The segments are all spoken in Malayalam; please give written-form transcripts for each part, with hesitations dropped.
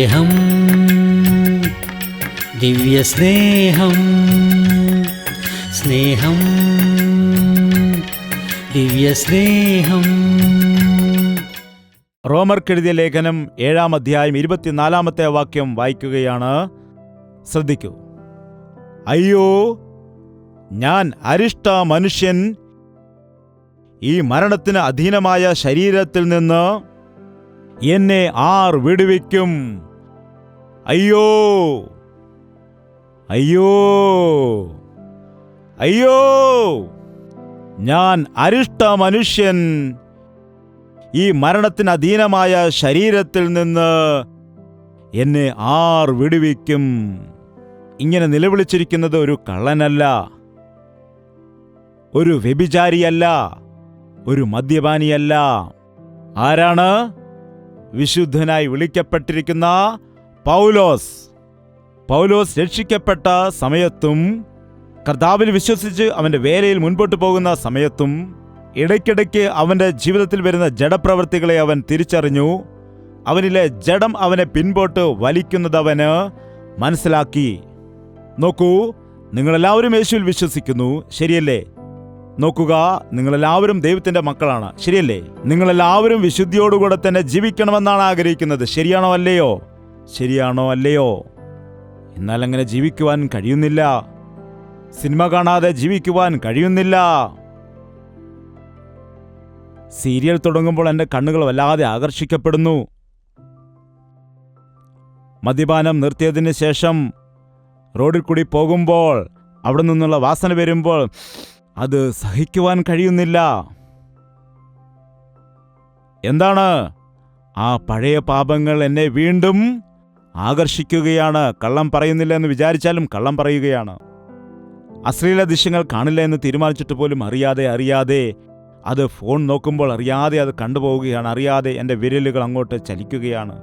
സ്നേഹം, ദിവ്യസ്നേഹം, സ്നേഹം, ദിവ്യസ്നേഹം. റോമർക്കെഴുതിയ ലേഖനം 7-ാം അധ്യായം 24-ാമത്തെ വാക്യം വായിക്കുകയാണ്. ശ്രദ്ധിക്കൂ. അയ്യോ, ഞാൻ അരിഷ്ട മനുഷ്യൻ, ഈ മരണത്തിന് അധീനമായ ശരീരത്തിൽ നിന്ന് എന്നെ ആർ വിടുവിക്കും? അയ്യോ, അയ്യോ, അയ്യോ, ഞാൻ അരിഷ്ട മനുഷ്യൻ, ഈ മരണത്തിന് അധീനമായ ശരീരത്തിൽ നിന്ന് എന്നെ ആർ വിടുവിക്കും? ഇങ്ങനെ നിലവിളിച്ചിരിക്കുന്നത് ഒരു കള്ളനല്ല, ഒരു വ്യഭിചാരിയല്ല, ഒരു മദ്യപാനിയല്ല. ആരാണ്? വിശുദ്ധനായി വിളിക്കപ്പെട്ടിരിക്കുന്ന പൗലോസ്. പൗലോസ് രക്ഷിക്കപ്പെട്ട സമയത്തും കർത്താവിൽ വിശ്വസിച്ച് അവൻ്റെ വേലയിൽ മുൻപോട്ട് പോകുന്ന സമയത്തും ഇടയ്ക്കിടയ്ക്ക് അവൻ്റെ ജീവിതത്തിൽ വരുന്ന ജഡപ്രവൃത്തികളെ അവൻ തിരിച്ചറിഞ്ഞു. അവനിലെ ജഡം അവനെ പിൻപോട്ട് വലിക്കുന്നത് അവന് മനസ്സിലാക്കി. നോക്കൂ, നിങ്ങളെല്ലാവരും യേശുവിൽ വിശ്വസിക്കുന്നു, ശരിയല്ലേ? നോക്കുക, നിങ്ങളെല്ലാവരും ദൈവത്തിൻ്റെ മക്കളാണ്, ശരിയല്ലേ? നിങ്ങളെല്ലാവരും വിശുദ്ധിയോടുകൂടെ തന്നെ ജീവിക്കണമെന്നാണ് ആഗ്രഹിക്കുന്നത്, ശരിയാണോ അല്ലയോ? ശരിയാണോ അല്ലയോ? എന്നാൽ അങ്ങനെ ജീവിക്കുവാൻ കഴിയുന്നില്ല. സിനിമ കാണാതെ ജീവിക്കുവാൻ കഴിയുന്നില്ല. സീരിയൽ തുടങ്ങുമ്പോൾ എൻ്റെ കണ്ണുകൾ വല്ലാതെ ആകർഷിക്കപ്പെടുന്നു. മദ്യപാനം നിർത്തിയതിന് ശേഷം റോഡിൽ കൂടി പോകുമ്പോൾ അവിടെ നിന്നുള്ള വാസന വരുമ്പോൾ അത് സഹിക്കുവാൻ കഴിയുന്നില്ല. എന്താണ്? ആ പഴയ പാപങ്ങൾ എന്നെ വീണ്ടും ആകർഷിക്കുകയാണ്. കള്ളം പറയുന്നില്ല എന്ന് വിചാരിച്ചാലും കള്ളം പറയുകയാണ്. അശ്ലീല ദൃശ്യങ്ങൾ കാണില്ല എന്ന് തീരുമാനിച്ചിട്ട് പോലും അറിയാതെ അത് ഫോൺ നോക്കുമ്പോൾ അറിയാതെ അത് കണ്ടുപോവുകയാണ്. അറിയാതെ എൻ്റെ വിരലുകൾ അങ്ങോട്ട് ചലിക്കുകയാണ്.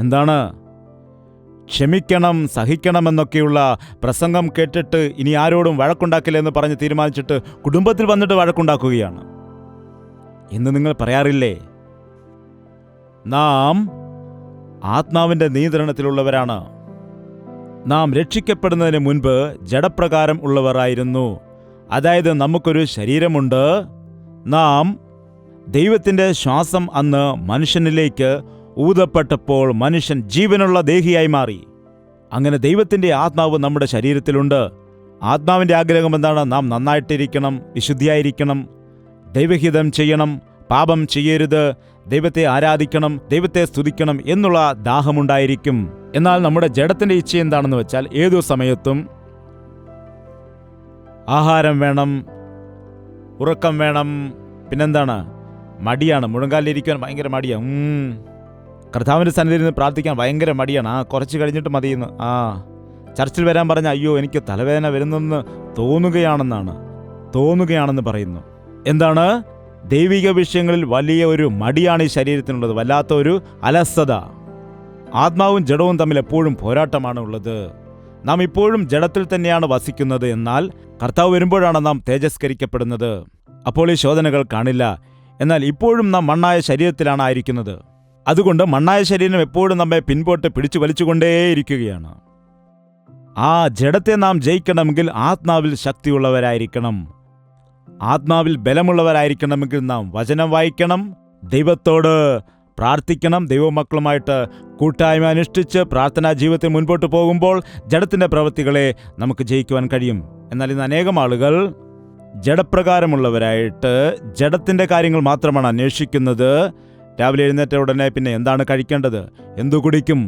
എന്താണ്? ക്ഷമിക്കണം, സഹിക്കണമെന്നൊക്കെയുള്ള പ്രസംഗം കേട്ടിട്ട് ഇനി ആരോടും വഴക്കുണ്ടാക്കില്ല എന്ന് പറഞ്ഞ് തീരുമാനിച്ചിട്ട് കുടുംബത്തിൽ വന്നിട്ട് വഴക്കുണ്ടാക്കുകയാണ്. ഇന്ന് നിങ്ങൾ പറയാറില്ലേ, നാം ആത്മാവിൻ്റെ നിയന്ത്രണത്തിലുള്ളവരാണ്. നാം രക്ഷിക്കപ്പെടുന്നതിന് മുൻപ് ജഡപ്രകാരം ഉള്ളവരായിരുന്നു. അതായത് നമുക്കൊരു ശരീരമുണ്ട്. നാം ദൈവത്തിൻ്റെ ശ്വാസം അന്ന് മനുഷ്യനിലേക്ക് ഊതപ്പെട്ടപ്പോൾ മനുഷ്യൻ ജീവനുള്ള ദേഹിയായി മാറി. അങ്ങനെ ദൈവത്തിൻ്റെ ആത്മാവ് നമ്മുടെ ശരീരത്തിലുണ്ട്. ആത്മാവിൻ്റെ ആഗ്രഹം എന്താണ്? നാം നന്നായിട്ടിരിക്കണം, വിശുദ്ധിയായിരിക്കണം, ദൈവഹിതം ചെയ്യണം, പാപം ചെയ്യരുത്, ദൈവത്തെ ആരാധിക്കണം, ദൈവത്തെ സ്തുതിക്കണം എന്നുള്ള ദാഹമുണ്ടായിരിക്കും. എന്നാൽ നമ്മുടെ ജഡത്തിൻ്റെ ഇച്ഛ എന്താണെന്ന് വെച്ചാൽ ഏതു സമയത്തും ആഹാരം വേണം, ഉറക്കം വേണം, പിന്നെന്താണ്? മടിയാണ്. മുഴങ്കാലിരിക്കാൻ ഭയങ്കര മടിയാണ്. കർത്താവിൻ്റെ സന്നിധിയിൽ നിന്ന് പ്രാർത്ഥിക്കാൻ ഭയങ്കര മടിയാണ്. കുറച്ച് കഴിഞ്ഞിട്ട് മതിയെന്ന്. ചർച്ചിൽ വരാൻ പറഞ്ഞ അയ്യോ എനിക്ക് തലവേദന വരുന്നെന്ന് തോന്നുകയാണെന്ന് പറയുന്നു. എന്താണ്? ദൈവിക വിഷയങ്ങളിൽ വലിയ ഒരു മടിയാണ് ഈ ശരീരത്തിനുള്ളത്, വല്ലാത്ത ഒരു അലസത. ആത്മാവും ജഡവും തമ്മിൽ എപ്പോഴും പോരാട്ടമാണ് ഉള്ളത്. നാം ഇപ്പോഴും ജഡത്തിൽ തന്നെയാണ് വസിക്കുന്നത്. എന്നാൽ കർത്താവ് വരുമ്പോഴാണ് നാം തേജസ്കരിക്കപ്പെടുന്നത്. അപ്പോൾ ഈ ശോധനകൾ കാണില്ല. എന്നാൽ ഇപ്പോഴും നാം മണ്ണായ ശരീരത്തിലാണ് ആയിരിക്കുന്നത്. അതുകൊണ്ട് മണ്ണായ ശരീരം എപ്പോഴും നമ്മെ പിൻപോട്ട് പിടിച്ചു വലിച്ചുകൊണ്ടേയിരിക്കുകയാണ്. ആ ജഡത്തെ നാം ജയിക്കണമെങ്കിൽ ആത്മാവിൽ ശക്തിയുള്ളവരായിരിക്കണം. ആത്മാവിൽ ബലമുള്ളവരായിരിക്കണമെങ്കിൽ നാം വചനം വായിക്കണം, ദൈവത്തോട് പ്രാർത്ഥിക്കണം. ദൈവമക്കളുമായിട്ട് കൂട്ടായ്മ അനുഷ്ഠിച്ച് പ്രാർത്ഥനാ ജീവിതത്തിൽ മുൻപോട്ട് പോകുമ്പോൾ ജഡത്തിൻ്റെ പ്രവൃത്തികളെ നമുക്ക് ജയിക്കുവാൻ കഴിയും. എന്നാൽ ഇന്ന് അനേകം ആളുകൾ ജഡപ്രകാരമുള്ളവരായിട്ട് ജഡത്തിൻ്റെ കാര്യങ്ങൾ മാത്രമാണ് അന്വേഷിക്കുന്നത്. രാവിലെ എഴുന്നേറ്റ ഉടനെ പിന്നെ എന്താണ് കഴിക്കേണ്ടത്, എന്തു കുടിക്കും,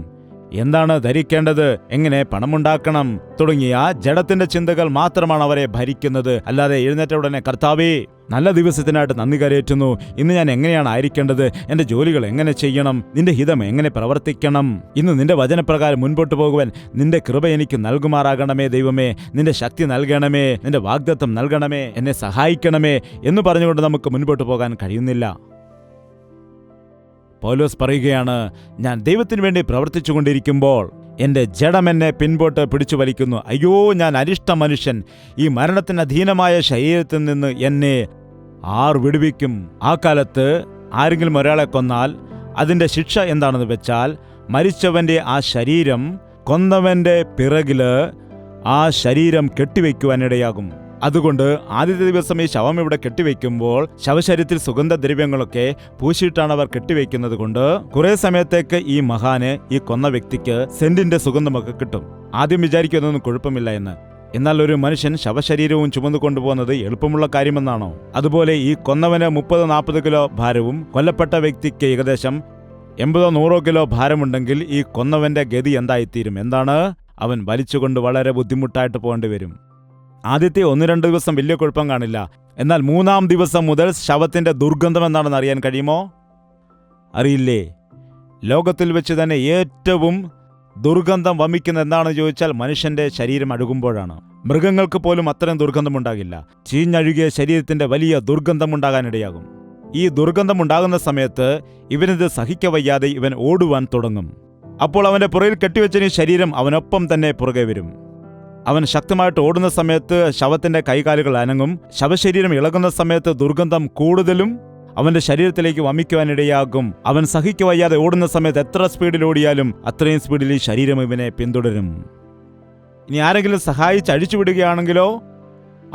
എന്താണ് ധരിക്കേണ്ടത്, എങ്ങനെ പണമുണ്ടാക്കണം തുടങ്ങിയ ജഡത്തിന്റെ ചിന്തകൾ മാത്രമാണ് അവരെ ഭരിക്കുന്നത്. അല്ലാതെ എഴുന്നേറ്റ ഉടനെ കർത്താവേ നല്ല ദിവസത്തിനായിട്ട് നന്ദി കരയേറ്റുന്നു, ഇന്ന് ഞാൻ എങ്ങനെയാണ് ആയിരിക്കേണ്ടത്, എൻ്റെ ജോലികൾ എങ്ങനെ ചെയ്യണം, നിന്റെ ഹിതം എങ്ങനെ പ്രവർത്തിക്കണം, ഇന്ന് നിന്റെ വചനപ്രകാരം മുൻപോട്ട് പോകുവാൻ നിന്റെ കൃപ എനിക്ക് നൽകുമാറാകണമേ ദൈവമേ, നിന്റെ ശക്തി നൽകണമേ, നിന്റെ വാഗ്ദത്തം നൽകണമേ, എന്നെ സഹായിക്കണമേ എന്ന് പറഞ്ഞുകൊണ്ട് നമുക്ക് മുൻപോട്ട് പോകാൻ കഴിയുന്നില്ല. പൗലോസ് പറയുകയാണ്, ഞാൻ ദൈവത്തിന് വേണ്ടി പ്രവർത്തിച്ചുകൊണ്ടിരിക്കുമ്പോൾ എൻ്റെ ജഡം എന്നെ പിൻപോട്ട് പിടിച്ചു വലിക്കുന്നു. അയ്യോ, ഞാൻ അരിഷ്ട മനുഷ്യൻ, ഈ മരണത്തിന് അധീനമായ ശരീരത്തിൽ നിന്ന് എന്നെ ആർ വിടുവിക്കും? ആ കാലത്ത് ആരെങ്കിലും ഒരാളെ കൊന്നാൽ അതിൻ്റെ ശിക്ഷ എന്താണെന്ന് വെച്ചാൽ മരിച്ചവന്റെ ആ ശരീരം കൊന്നവന്റെ പിറകില് ആ ശരീരം കെട്ടിവെക്കുവാനിടയാകും. അതുകൊണ്ട് ആദ്യത്തെ ദിവസം ഈ ശവം ഇവിടെ കെട്ടിവെക്കുമ്പോൾ ശവശരീരത്തിൽ സുഗന്ധദ്രവ്യങ്ങളൊക്കെ പൂശിയിട്ടാണ് അവർ കെട്ടിവെക്കുന്നത് കൊണ്ട് കുറെ സമയത്തേക്ക് ഈ മഹാന്, ഈ കൊന്ന വ്യക്തിക്ക് സെന്റിന്റെ സുഗന്ധമൊക്കെ കിട്ടും. ആദ്യം വിചാരിക്കുന്നതൊന്നും കുഴപ്പമില്ല എന്ന്. എന്നാൽ ഒരു മനുഷ്യൻ ശവശരീരവും ചുമന്നു കൊണ്ടുപോകുന്നത് എളുപ്പമുള്ള കാര്യമെന്നാണോ? അതുപോലെ ഈ കൊന്നവന് 30-40 കിലോ ഭാരവും കൊല്ലപ്പെട്ട വ്യക്തിക്ക് ഏകദേശം 80-100 കിലോ ഭാരമുണ്ടെങ്കിൽ ഈ കൊന്നവന്റെ ഗതി എന്തായിത്തീരും? എന്താണ്? അവൻ വലിച്ചുകൊണ്ട് വളരെ ബുദ്ധിമുട്ടായിട്ട് പോകേണ്ടി വരും. ആദ്യത്തെ 1-2 ദിവസം വലിയ കുഴപ്പം കാണില്ല. എന്നാൽ 3-ാം ദിവസം മുതൽ ശവത്തിന്റെ ദുർഗന്ധം എന്താണെന്ന് അറിയാൻ കഴിയുമോ? അറിയില്ലേ? ലോകത്തിൽ വെച്ച് തന്നെ ഏറ്റവും ദുർഗന്ധം വമിക്കുന്ന എന്താണെന്ന് ചോദിച്ചാൽ മനുഷ്യന്റെ ശരീരം അഴുകുമ്പോഴാണ്. മൃഗങ്ങൾക്ക് പോലും അത്രയും ദുർഗന്ധമുണ്ടാകില്ല. ചീഞ്ഞഴുകിയ ശരീരത്തിന്റെ വലിയ ദുർഗന്ധമുണ്ടാകാനിടയാകും. ഈ ദുർഗന്ധമുണ്ടാകുന്ന സമയത്ത് ഇവനിത് സഹിക്കവയ്യാതെ ഇവൻ ഓടുവാൻ തുടങ്ങും. അപ്പോൾ അവന്റെ പുറകിൽ കെട്ടിവെച്ച ശരീരം അവനൊപ്പം തന്നെ പുറകെ വരും. അവൻ ശക്തമായിട്ട് ഓടുന്ന സമയത്ത് ശവത്തിന്റെ കൈകാലുകൾ അനങ്ങും. ശവശരീരം ഇളകുന്ന സമയത്ത് ദുർഗന്ധം കൂടുതലും അവന്റെ ശരീരത്തിലേക്ക് വമിക്കുവാനിടയാകും. അവൻ സഹിക്കവയ്യാതെ ഓടുന്ന സമയത്ത് എത്ര സ്പീഡിൽ ഓടിയാലും അത്രയും സ്പീഡിൽ ഈ ശരീരം ഇവനെ പിന്തുടരും. ഇനി ആരെങ്കിലും സഹായിച്ച് അഴിച്ചുവിടുകയാണെങ്കിലോ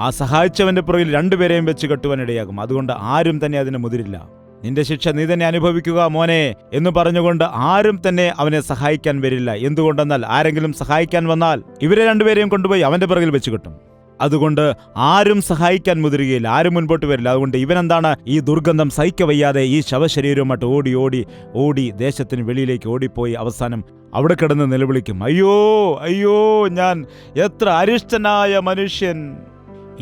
ആ സഹായിച്ചവന്റെ പുറകിൽ 2 പേരെയും വെച്ച് കെട്ടുവാനിടയാകും. അതുകൊണ്ട് ആരും തന്നെ അതിന് മുതിരില്ല. നിന്റെ ശിക്ഷ നീ തന്നെ അനുഭവിക്കുക മോനെ എന്ന് പറഞ്ഞുകൊണ്ട് ആരും തന്നെ അവനെ സഹായിക്കാൻ വരില്ല. എന്തുകൊണ്ടെന്നാൽ ആരെങ്കിലും സഹായിക്കാൻ വന്നാൽ ഇവരെ 2 പേരെയും കൊണ്ടുപോയി അവന്റെ പുറകിൽ വെച്ച് കെട്ടും. അതുകൊണ്ട് ആരും സഹായിക്കാൻ മുതിരുകയില്ല, ആരും മുൻപോട്ട് വരില്ല. അതുകൊണ്ട് ഇവനെന്താണ്, ഈ ദുർഗന്ധം സഹിക്കവയ്യാതെ ഈ ശവശരീരവുമായിട്ട് ഓടി ഓടി ഓടി ദേശത്തിന് വെളിയിലേക്ക് ഓടിപ്പോയി അവസാനം അവിടെ കിടന്ന് നിലവിളിക്കും, അയ്യോ അയ്യോ, ഞാൻ എത്ര അരിഷ്ടനായ മനുഷ്യൻ!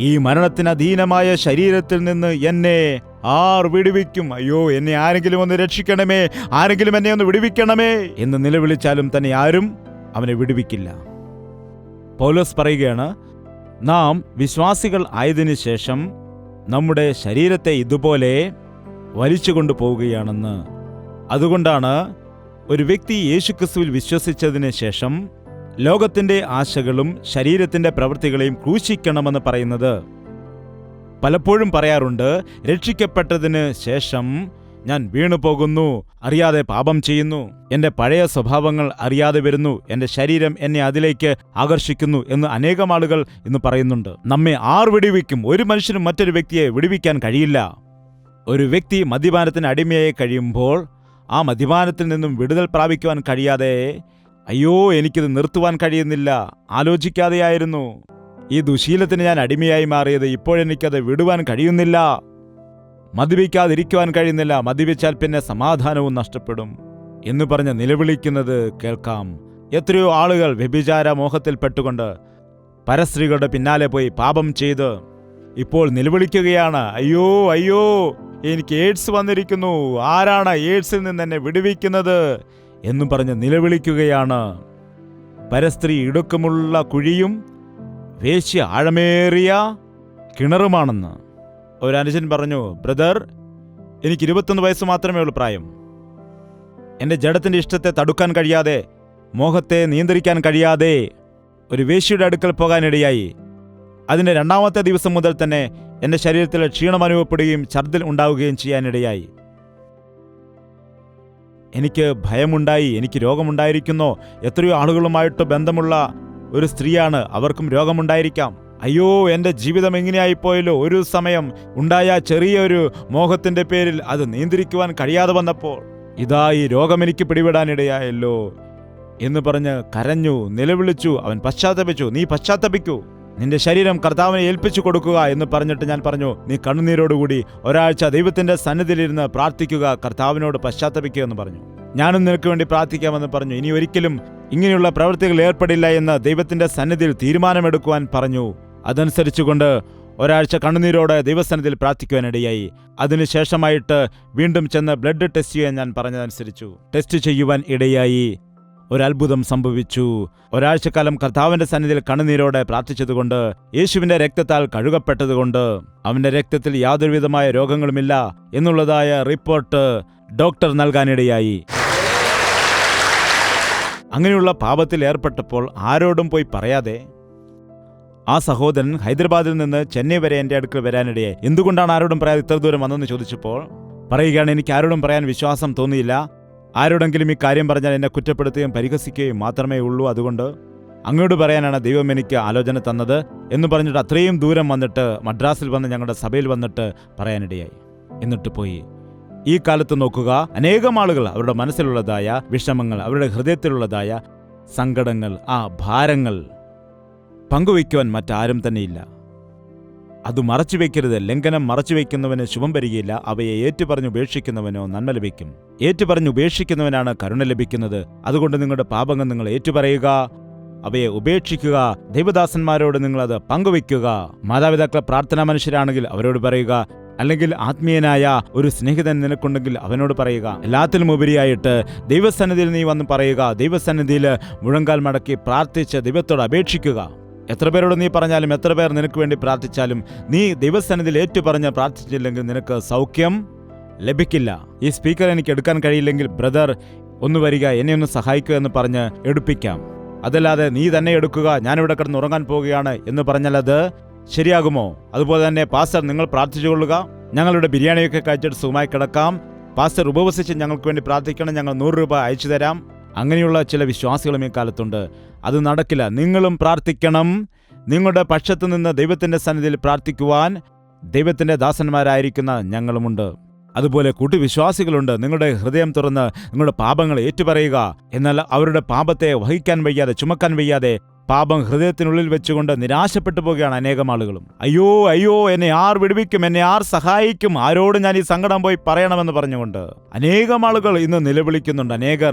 ഈ മരണത്തിന് അധീനമായ ശരീരത്തിൽ നിന്ന് എന്നെ ആർ വിടുവിക്കും? അയ്യോ, എന്നെ ആരെങ്കിലും ഒന്ന് രക്ഷിക്കണമേ, ആരെങ്കിലും എന്നെ ഒന്ന് വിടുവിക്കണമേ എന്ന് നിലവിളിച്ചാലും തന്നെ ആരും അവനെ വിടുവിക്കില്ല. പൗലോസ് പറയുകയാണ്, നാം വിശ്വാസികൾ ആയതിനു ശേഷം നമ്മുടെ ശരീരത്തെ ഇതുപോലെ വലിച്ചുകൊണ്ടു പോവുകയാണെന്ന്. അതുകൊണ്ടാണ് ഒരു വ്യക്തി യേശുക്രിസ്തുവിൽ വിശ്വസിച്ചതിന് ശേഷം ലോകത്തിന്റെ ആശകളും ശരീരത്തിന്റെ പ്രവൃത്തികളെയും ക്രൂശിക്കണമെന്ന് പറയുന്നത്. പലപ്പോഴും പറയാറുണ്ട്, രക്ഷിക്കപ്പെട്ടതിന് ശേഷം ഞാൻ വീണു പോകുന്നു, അറിയാതെ പാപം ചെയ്യുന്നു, എന്റെ പഴയ സ്വഭാവങ്ങൾ അറിയാതെ വരുന്നു, എന്റെ ശരീരം എന്നെ അതിലേക്ക് ആകർഷിക്കുന്നു എന്ന് അനേകം ആളുകൾ ഇന്ന് പറയുന്നുണ്ട്. നമ്മെ ആർ വിടുവിക്കും? ഒരു മനുഷ്യനും മറ്റൊരു വ്യക്തിയെ വിടുവിക്കാൻ കഴിയില്ല. ഒരു വ്യക്തി മദ്യപാനത്തിന് അടിമയായി കഴിയുമ്പോൾ ആ മദ്യപാനത്തിൽ നിന്നും വിടുതൽ പ്രാപിക്കുവാൻ കഴിയാതെ, അയ്യോ എനിക്കിത് നിർത്തുവാൻ കഴിയുന്നില്ല, ആലോചിക്കാതെയായിരുന്നു ഈ ദുശീലത്തിന് ഞാൻ അടിമയായി മാറിയത്, ഇപ്പോഴെനിക്കത് വിടുവാൻ കഴിയുന്നില്ല, മദ്യപിക്കാതിരിക്കുവാൻ കഴിയുന്നില്ല, മദ്യപിച്ചാൽ പിന്നെ സമാധാനവും നഷ്ടപ്പെടും എന്ന് പറഞ്ഞ് നിലവിളിക്കുന്നത് കേൾക്കാം. എത്രയോ ആളുകൾ വ്യഭിചാര മോഹത്തിൽപ്പെട്ടുകൊണ്ട് പരസ്ത്രീകളുടെ പിന്നാലെ പോയി പാപം ചെയ്ത് ഇപ്പോൾ നിലവിളിക്കുകയാണ്, അയ്യോ അയ്യോ എനിക്ക് എയ്ഡ്സ് വന്നിരിക്കുന്നു, ആരാണ് എയ്ഡ്സിൽ നിന്ന് എന്നെ വിടുവിക്കുന്നത് എന്നും പറഞ്ഞ് നിലവിളിക്കുകയാണ്. പരസ്ത്രീ ഇടുക്കമുള്ള കുഴിയും വേശ്യ ആഴമേറിയ കിണറുമാണെന്ന്. ഒരു അനുജൻ പറഞ്ഞു, ബ്രദർ, എനിക്ക് 21 വയസ്സ് മാത്രമേ ഉള്ളൂ പ്രായം. എൻ്റെ ജഡത്തിൻ്റെ ഇഷ്ടത്തെ തടുക്കാൻ കഴിയാതെ, മോഹത്തെ നിയന്ത്രിക്കാൻ കഴിയാതെ ഒരു വേശ്യയുടെ അടുക്കൽ പോകാനിടയായി. അതിൻ്റെ 2ാമത്തെ ദിവസം മുതൽ തന്നെ എൻ്റെ ശരീരത്തിൽ ക്ഷീണം അനുഭവപ്പെടുകയും ഛർദ്ദിൽ ഉണ്ടാവുകയും ചെയ്യാനിടയായി. എനിക്ക് ഭയമുണ്ടായി, എനിക്ക് രോഗമുണ്ടായിരിക്കുന്നോ? എത്രയോ ആളുകളുമായിട്ട് ബന്ധമുള്ള ഒരു സ്ത്രീയാണ്, അവർക്കും രോഗമുണ്ടായിരിക്കാം. അയ്യോ, എൻ്റെ ജീവിതം എങ്ങനെയായിപ്പോയല്ലോ, ഒരു സമയം ഉണ്ടായ ചെറിയൊരു മോഹത്തിൻ്റെ പേരിൽ അത് നിയന്ത്രിക്കുവാൻ കഴിയാതെ വന്നപ്പോൾ ഇതാ ഈ രോഗം എനിക്ക് പിടിപെടാനിടയായല്ലോ എന്ന് പറഞ്ഞ് കരഞ്ഞു, നിലവിളിച്ചു. അവൻ പശ്ചാത്തപിച്ചു. നീ പശ്ചാത്തപിക്കൂ, നിന്റെ ശരീരം കർത്താവിനെ ഏൽപ്പിച്ചു കൊടുക്കുക എന്ന് പറഞ്ഞിട്ട് ഞാൻ പറഞ്ഞു, നീ കണ്ണുനീരോടുകൂടി ഒരാഴ്ച ദൈവത്തിന്റെ സന്നിധിയിലിരുന്ന് പ്രാർത്ഥിക്കുക, കർത്താവിനോട് പശ്ചാത്തപിക്കുക എന്ന് പറഞ്ഞു. ഞാനും നിനക്ക് വേണ്ടി പ്രാർത്ഥിക്കാമെന്ന് പറഞ്ഞു. ഇനി ഒരിക്കലും ഇങ്ങനെയുള്ള പ്രവൃത്തികൾ ഏർപ്പെടില്ല എന്ന് ദൈവത്തിന്റെ സന്നിധിയിൽ തീരുമാനമെടുക്കുവാൻ പറഞ്ഞു. അതനുസരിച്ചുകൊണ്ട് ഒരാഴ്ച കണ്ണുനീരോടെ ദൈവസന്നിധിയിൽ പ്രാർത്ഥിക്കുവാനിടയായി. അതിനുശേഷമായിട്ട് വീണ്ടും ചെന്ന് ബ്ലഡ് ടെസ്റ്റ് ചെയ്യാൻ ഞാൻ പറഞ്ഞതനുസരിച്ചു ടെസ്റ്റ് ചെയ്യുവാൻ ഇടയായി. ഒരത്ഭുതം സംഭവിച്ചു. ഒരാഴ്ചക്കാലം കർത്താവിന്റെ സന്നിധിയിൽ കണ്ണുനീരോടെ പ്രാർത്ഥിച്ചതുകൊണ്ട്, യേശുവിന്റെ രക്തത്താൽ കഴുകപ്പെട്ടതുകൊണ്ട് അവന്റെ രക്തത്തിൽ യാതൊരുവിധമായ രോഗങ്ങളുമില്ല എന്നുള്ളതായ റിപ്പോർട്ട് ഡോക്ടർ നൽകാനിടയായി. അങ്ങനെയുള്ള പാപത്തിൽ ഏർപ്പെട്ടപ്പോൾ ആരോടും പോയി പറയാതെ ആ സഹോദരൻ ഹൈദരാബാദിൽ നിന്ന് ചെന്നൈ വരെ എൻ്റെ അടുക്കൽ വരാനിടയായി. എന്തുകൊണ്ടാണ് ആരോടും പറയാതെ ഇത്ര ദൂരം വന്നെന്ന് ചോദിച്ചപ്പോൾ പറയുകയാണ്, എനിക്ക് ആരോടും പറയാൻ വിശ്വാസം തോന്നിയില്ല. ആരോടെങ്കിലും ഈ കാര്യം പറഞ്ഞാൽ എന്നെ കുറ്റപ്പെടുത്തുകയും പരിഹസിക്കുകയും മാത്രമേ ഉള്ളൂ. അതുകൊണ്ട് അങ്ങോട്ട് പറയാനാണ് ദൈവം എനിക്ക് ആലോചന തന്നത് എന്ന് പറഞ്ഞിട്ട് അത്രയും ദൂരം വന്നിട്ട് മദ്രാസിൽ വന്ന് ഞങ്ങളുടെ സഭയിൽ വന്നിട്ട് പറയാനിടയായി. എന്നിട്ട് പോയി. ഈ കാലത്ത് നോക്കുക, അനേകം ആളുകൾ അവരുടെ മനസ്സിലുള്ളതായ വിഷമങ്ങൾ, അവരുടെ ഹൃദയത്തിലുള്ളതായ സങ്കടങ്ങൾ, ആ ഭാരങ്ങൾ പങ്കുവയ്ക്കുവാൻ മറ്റാരും തന്നെയില്ല. അത് മറച്ചുവെക്കരുത്. ലംഘനം മറച്ചുവെക്കുന്നവന് ശുഭം വരികയില്ല. അവയെ ഏറ്റുപറഞ്ഞ് ഉപേക്ഷിക്കുന്നവനോ നന്മ ലഭിക്കും. ഏറ്റുപറഞ്ഞ് ഉപേക്ഷിക്കുന്നവനാണ് കരുണ ലഭിക്കുന്നത്. അതുകൊണ്ട് നിങ്ങളുടെ പാപങ്ങൾ നിങ്ങൾ ഏറ്റുപറയുക, അവയെ ഉപേക്ഷിക്കുക. ദൈവദാസന്മാരോട് നിങ്ങളത് പങ്കുവയ്ക്കുക. മാതാപിതാക്കളെ പ്രാർത്ഥനാ മനുഷ്യരാണെങ്കിൽ അവരോട് പറയുക. അല്ലെങ്കിൽ ആത്മീയനായ ഒരു സ്നേഹിതൻ നിനക്കുണ്ടെങ്കിൽ അവനോട് പറയുക. എല്ലാത്തിലും ഉപരിയായിട്ട് ദൈവസന്നിധിയിൽ നീ വന്ന് പറയുക. ദൈവസന്നിധിയിൽ മുഴങ്കാൽ മടക്കി പ്രാർത്ഥിച്ച് ദൈവത്തോട് അപേക്ഷിക്കുക. എത്ര പേരോട് നീ പറഞ്ഞാലും, എത്ര പേർ നിനക്ക് വേണ്ടി പ്രാർത്ഥിച്ചാലും, നീ ദൈവസന്നിധിയിൽ ഏറ്റുപറഞ്ഞ് പ്രാർത്ഥിച്ചില്ലെങ്കിൽ നിനക്ക് സൗഖ്യം ലഭിക്കില്ല. ഈ സ്പീക്കർ എനിക്ക് എടുക്കാൻ കഴിയില്ലെങ്കിൽ ബ്രദർ ഒന്ന് വരിക, എന്നെ ഒന്ന് സഹായിക്കുക എന്ന് പറഞ്ഞ് എടുപ്പിക്കാം. അതല്ലാതെ നീ തന്നെ എടുക്കുക, ഞാനിവിടെ കിടന്ന് ഉറങ്ങാൻ പോവുകയാണ് എന്ന് പറഞ്ഞാൽ അത് ശരിയാകുമോ? അതുപോലെ തന്നെ പാസ്റ്റർ നിങ്ങൾ പ്രാർത്ഥിച്ചുകൊള്ളുക, ഞങ്ങളുടെ ബിരിയാണിയൊക്കെ കഴിച്ചിട്ട് സുഖമായി കിടക്കാം, പാസ്റ്റർ ഉപവസിച്ച് ഞങ്ങൾക്ക് വേണ്ടി പ്രാർത്ഥിക്കണം, ഞങ്ങൾ 100 രൂപ അയച്ചു തരാം. അങ്ങനെയുള്ള ചില വിശ്വാസികളും ഈ കാലത്തുണ്ട്. അത് നടക്കില്ല. നിങ്ങളും പ്രാർത്ഥിക്കണം. നിങ്ങളുടെ പക്ഷത്ത് നിന്ന് ദൈവത്തിൻ്റെ സന്നിധിയിൽ പ്രാർത്ഥിക്കുവാൻ ദൈവത്തിൻ്റെ ദാസന്മാരായിരിക്കുന്ന ഞങ്ങളുമുണ്ട്. അതുപോലെ കൂട്ടുവിശ്വാസികളുണ്ട്. നിങ്ങളുടെ ഹൃദയം തുറന്ന് നിങ്ങളുടെ പാപങ്ങൾ ഏറ്റുപറയുക. എന്നാൽ അവരുടെ പാപത്തെ വഹിക്കാൻ വയ്യാതെ, ചുമക്കാൻ വയ്യാതെ പാപം ഹൃദയത്തിനുള്ളിൽ വെച്ചുകൊണ്ട് നിരാശപ്പെട്ടു പോവുകയാണ് അനേകം ആളുകളും. അയ്യോ അയ്യോ, എന്നെ ആർ വിടുവിക്കും, എന്നെ ആർ സഹായിക്കും, ആരോട് ഞാൻ ഈ സങ്കടം പോയി പറയണമെന്ന് പറഞ്ഞുകൊണ്ട് അനേകം ആളുകൾ ഇന്ന് നിലവിളിക്കുന്നുണ്ട്.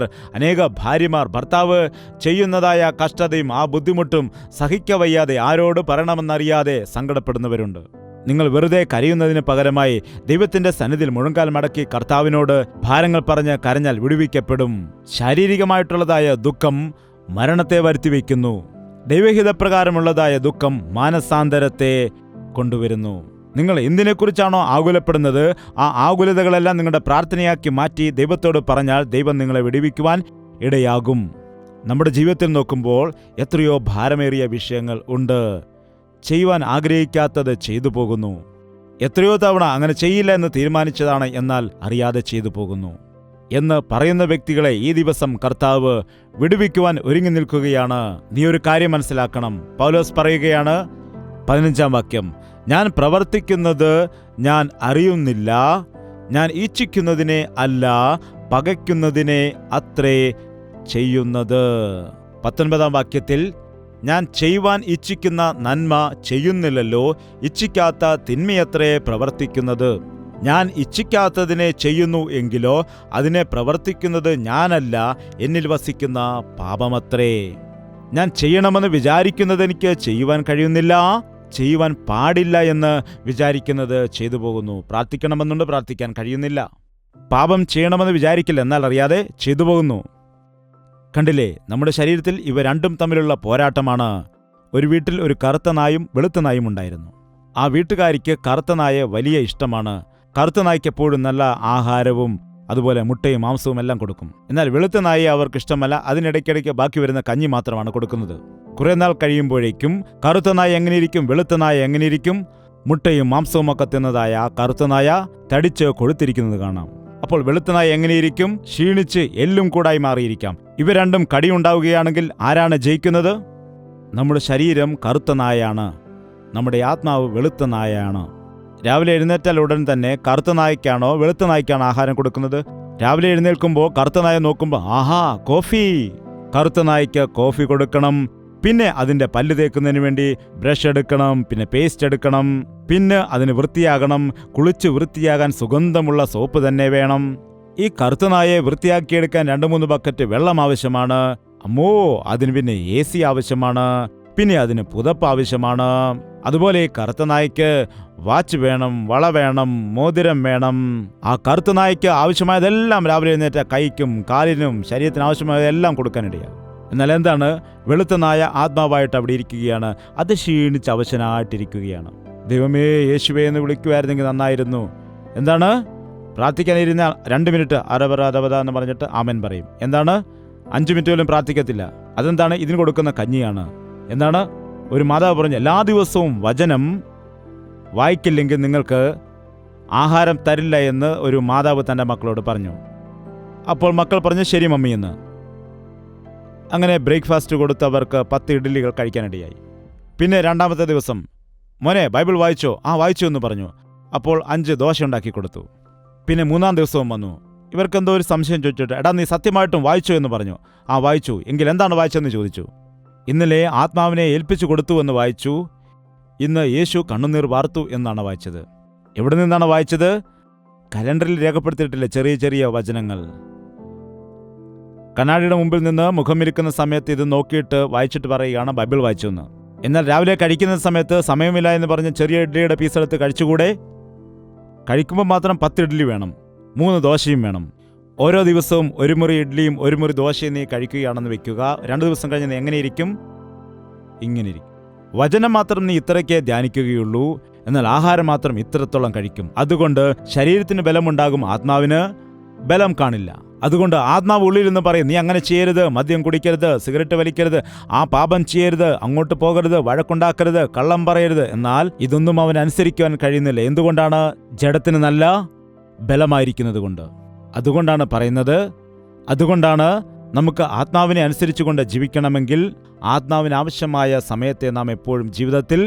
അനേക ഭാര്യമാർ ഭർത്താവ് ചെയ്യുന്നതായ കഷ്ടതയും ആ ബുദ്ധിമുട്ടും സഹിക്കവയ്യാതെ ആരോട് പറയണമെന്നറിയാതെ സങ്കടപ്പെടുന്നവരുണ്ട്. നിങ്ങൾ വെറുതെ കരയുന്നതിന് പകരമായി ദൈവത്തിന്റെ സന്നിധിയിൽ മുഴങ്കാൽ മടക്കി കർത്താവിനോട് ഭാരങ്ങൾ പറഞ്ഞ് കരഞ്ഞാൽ വിടുവിക്കപ്പെടും. ശാരീരികമായിട്ടുള്ളതായ ദുഃഖം മരണത്തെ വരുത്തിവെക്കുന്നു. ദൈവഹിതപ്രകാരമുള്ളതായ ദുഃഖം മാനസാന്തരത്തെ കൊണ്ടുവരുന്നു. നിങ്ങൾ എന്തിനെക്കുറിച്ചാണോ ആകുലപ്പെടുന്നത്, ആ ആകുലതകളെല്ലാം നിങ്ങളുടെ പ്രാർത്ഥനയാക്കി മാറ്റി ദൈവത്തോട് പറഞ്ഞാൽ ദൈവം നിങ്ങളെ വിടുവിക്കുവാൻ ഇടയാകും. നമ്മുടെ ജീവിതത്തിൽ നോക്കുമ്പോൾ എത്രയോ ഭാരമേറിയ വിഷയങ്ങൾ ഉണ്ട്. ചെയ്യുവാൻ ആഗ്രഹിക്കാത്തത് ചെയ്തു പോകുന്നു. എത്രയോ തവണ അങ്ങനെ ചെയ്യില്ല എന്ന് തീരുമാനിച്ചതാണ്, എന്നാൽ അറിയാതെ ചെയ്തു പോകുന്നു എന്ന് പറയുന്ന വ്യക്തികളെ ഈ ദിവസം കർത്താവ് വിടുവിക്കുവാൻ ഒരുങ്ങി നിൽക്കുകയാണ്. നീ ഒരു കാര്യം മനസ്സിലാക്കണം. പൗലോസ് പറയുകയാണ്, 15-ാം വാക്യം, ഞാൻ പ്രവർത്തിക്കുന്നത് ഞാൻ അറിയുന്നില്ല, ഞാൻ ഇച്ഛിക്കുന്നതിനെ അല്ല പകയ്ക്കുന്നതിനെ അത്രേ ചെയ്യുന്നത്. 19-ാം വാക്യത്തിൽ, ഞാൻ ചെയ്യുവാൻ ഇച്ഛിക്കുന്ന നന്മ ചെയ്യുന്നില്ലല്ലോ, ഇച്ഛിക്കാത്ത തിന്മയത്രേ പ്രവർത്തിക്കുന്നത്. ഞാൻ ഇച്ഛിക്കാത്തതിനെ ചെയ്യുന്നു എങ്കിലോ അതിനെ പ്രവർത്തിക്കുന്നത് ഞാനല്ല, എന്നിൽ വസിക്കുന്ന പാപമത്രേ. ഞാൻ ചെയ്യണമെന്ന് വിചാരിക്കുന്നത് എനിക്ക് ചെയ്യുവാൻ കഴിയുന്നില്ല, ചെയ്യുവാൻ പാടില്ല എന്ന് വിചാരിക്കുന്നത് ചെയ്തു പോകുന്നു. പ്രാർത്ഥിക്കണമെന്നുണ്ട്, പ്രാർത്ഥിക്കാൻ കഴിയുന്നില്ല. പാപം ചെയ്യണമെന്ന് വിചാരിക്കില്ല, എന്നാൽ അറിയാതെ ചെയ്തു പോകുന്നു. കണ്ടില്ലേ, നമ്മുടെ ശരീരത്തിൽ ഇവ രണ്ടും തമ്മിലുള്ള പോരാട്ടമാണ്. ഒരു വീട്ടിൽ ഒരു കറുത്ത നായും വെളുത്ത നായും ഉണ്ടായിരുന്നു. ആ വീട്ടുകാരിക്ക് കറുത്ത നായെ വലിയ ഇഷ്ടമാണ്. കറുത്ത നായ്ക്ക് എപ്പോഴും നല്ല ആഹാരവും അതുപോലെ മുട്ടയും മാംസവും എല്ലാം കൊടുക്കും. എന്നാൽ വെളുത്ത നായെ അവർക്ക് ഇഷ്ടമല്ല. അതിനിടയ്ക്കിടയ്ക്ക് ബാക്കി വരുന്ന കഞ്ഞി മാത്രമാണ് കൊടുക്കുന്നത്. കുറെ നാൾ കഴിയുമ്പോഴേക്കും കറുത്ത നായ എങ്ങനെയിരിക്കും, വെളുത്ത നായ എങ്ങനെയിരിക്കും? മുട്ടയും മാംസവും ഒക്കെ തിന്നതായ ആ കറുത്ത നായ തടിച്ച് കൊഴുത്തിരിക്കുന്നത് കാണാം. അപ്പോൾ വെളുത്ത നായ എങ്ങനെയിരിക്കും? ക്ഷീണിച്ച് എല്ലും കൂടായി മാറിയിരിക്കാം. ഇവ രണ്ടും കടിയുണ്ടാവുകയാണെങ്കിൽ ആരാണ് ജയിക്കുന്നത്? നമ്മുടെ ശരീരം കറുത്ത നായയാണ്, നമ്മുടെ ആത്മാവ് വെളുത്ത നായയാണ്. രാവിലെ എഴുന്നേറ്റാൽ ഉടൻ തന്നെ കറുത്ത നായ്ക്കാണോ വെളുത്ത നായ്ക്കാണോ ആഹാരം കൊടുക്കുന്നത്? രാവിലെ എഴുന്നേൽക്കുമ്പോൾ കറുത്ത നായ നോക്കുമ്പോൾ ആഹാ കോഫി, കറുത്ത നായ്ക്ക് കോഫി കൊടുക്കണം. പിന്നെ അതിൻ്റെ പല്ല് തേക്കുന്നതിന് വേണ്ടി ബ്രഷ് എടുക്കണം, പിന്നെ പേസ്റ്റ് എടുക്കണം, പിന്നെ അതിന് വൃത്തിയാകണം. കുളിച്ച് വൃത്തിയാകാൻ സുഗന്ധമുള്ള സോപ്പ് തന്നെ വേണം. ഈ കറുത്ത നായെ വൃത്തിയാക്കിയെടുക്കാൻ 2-3 ബക്കറ്റ് വെള്ളം ആവശ്യമാണ്. അമ്മോ, അതിന് പിന്നെ AC ആവശ്യമാണ്, പിന്നെ അതിന് പുതപ്പ് ആവശ്യമാണ്. അതുപോലെ ഈ കറുത്ത നായ്ക്ക് വാച്ച് വേണം, വള വേണം, മോതിരം വേണം. ആ കറുത്ത നായ്ക്ക് ആവശ്യമായതെല്ലാം രാവിലെ എഴുന്നേറ്റ കൈക്കും കാലിനും ശരീരത്തിന് ആവശ്യമായതെല്ലാം കൊടുക്കാനിടയാകും. എന്നാൽ എന്താണ്? വെളുത്ത നായ ആത്മാവായിട്ട് അവിടെ ഇരിക്കുകയാണ്. അത് ക്ഷീണിച്ച് അവശനായിട്ടിരിക്കുകയാണ്. ദൈവമേ യേശുവേ എന്ന് വിളിക്കുമായിരുന്നെങ്കിൽ നന്നായിരുന്നു. എന്താണ്? പ്രാർത്ഥിക്കാനിരുന്ന 2 മിനിറ്റ് അരവറ എന്ന് പറഞ്ഞിട്ട് ആമൻ പറയും. എന്താണ്? 5 മിനിറ്റ് പോലും പ്രാർത്ഥിക്കത്തില്ല. അതെന്താണ്? ഇതിന് കൊടുക്കുന്ന കഞ്ഞിയാണ്. എന്താണ്? ഒരു മാതാവ് പറഞ്ഞു, എല്ലാ ദിവസവും വചനം വായിക്കില്ലെങ്കിൽ നിങ്ങൾക്ക് ആഹാരം തരില്ല എന്ന് ഒരു മാതാവ് തൻ്റെ മക്കളോട് പറഞ്ഞു. അപ്പോൾ മക്കൾ പറഞ്ഞു ശരി മമ്മി എന്ന്. അങ്ങനെ ബ്രേക്ക്ഫാസ്റ്റ് കൊടുത്ത് അവർക്ക് 10 ഇഡ്ഡലികൾ കഴിക്കാനിടയായി. പിന്നെ രണ്ടാമത്തെ ദിവസം മോനെ ബൈബിൾ വായിച്ചോ? ആ വായിച്ചു എന്ന് പറഞ്ഞു. അപ്പോൾ 5 ദോശ ഉണ്ടാക്കി കൊടുത്തു. പിന്നെ 3-ാം ദിവസവും വന്നു. ഇവർക്ക് എന്തോ ഒരു സംശയം ചോദിച്ചിട്ട് എടാ നീ സത്യമായിട്ടും വായിച്ചോ എന്ന് പറഞ്ഞു. ആ വായിച്ചു. എങ്കിൽ എന്താണ് വായിച്ചതെന്ന് ചോദിച്ചു. ഇന്നലെ ആത്മാവിനെ ഏൽപ്പിച്ചു കൊടുത്തു എന്ന് വായിച്ചു. ഇന്ന് യേശു കണ്ണുനീർ വാർത്തു എന്നാണ് വായിച്ചത്. എവിടെ നിന്നാണ് വായിച്ചത്? കലണ്ടറിൽ രേഖപ്പെടുത്തിയിട്ടില്ല ചെറിയ ചെറിയ വചനങ്ങൾ. കണ്ണാടിയുടെ മുമ്പിൽ നിന്ന് മുഖമിരിക്കുന്ന സമയത്ത് ഇത് നോക്കിയിട്ട് വായിച്ചിട്ട് പറയുകയാണ് ബൈബിൾ വായിച്ചു എന്ന്. എന്നാൽ രാവിലെ കഴിക്കുന്ന സമയത്ത് സമയമില്ല എന്ന് പറഞ്ഞ് ചെറിയ ഇഡ്ഡലിയുടെ പീസെടുത്ത് കഴിച്ചുകൂടെ? കഴിക്കുമ്പോൾ മാത്രം 10 ഇഡ്ഡലി വേണം, 3 ദോശയും വേണം. ഓരോ ദിവസവും 1 മുറി ഇഡ്ഡലിയും 1 മുറി ദോശയും നീ കഴിക്കുകയാണെന്ന് വെക്കുക. 2 ദിവസം കഴിഞ്ഞ് നീ എങ്ങനെയിരിക്കും? ഇങ്ങനെയിരിക്കും. വചനം മാത്രം നീ ഇത്രയ്ക്കേ ധ്യാനിക്കുകയുള്ളൂ, എന്നാൽ ആഹാരം മാത്രം ഇത്രത്തോളം കഴിക്കും. അതുകൊണ്ട് ശരീരത്തിന് ബലമുണ്ടാകും, ആത്മാവിന് ബലം കാണില്ല. അതുകൊണ്ട് ആത്മാവ് ഉള്ളിൽ നിന്ന് പറയും നീ അങ്ങനെ ചെയ്യരുത്, മദ്യം കുടിക്കരുത്, സിഗരറ്റ് വലിക്കരുത്, ആ പാപം ചെയ്യരുത്, അങ്ങോട്ട് പോകരുത്, വഴക്കുണ്ടാക്കരുത്, കള്ളം പറയരുത്. എന്നാൽ ഇതൊന്നും അവൻ അനുസരിക്കുവാൻ കഴിയുന്നില്ല. എന്തുകൊണ്ടാണ്? ജഡത്തിന് നല്ല ബലമായിരിക്കുന്നത് കൊണ്ട്. അതുകൊണ്ടാണ് പറയുന്നത്. അതുകൊണ്ടാണ് നമുക്ക് ആത്മാവിനെ അനുസരിച്ചുകൊണ്ട് ജീവിക്കണമെങ്കിൽ ആത്മാവിന് ആവശ്യമായ സമയത്തെ നാം എപ്പോഴും ജീവിതത്തിൽ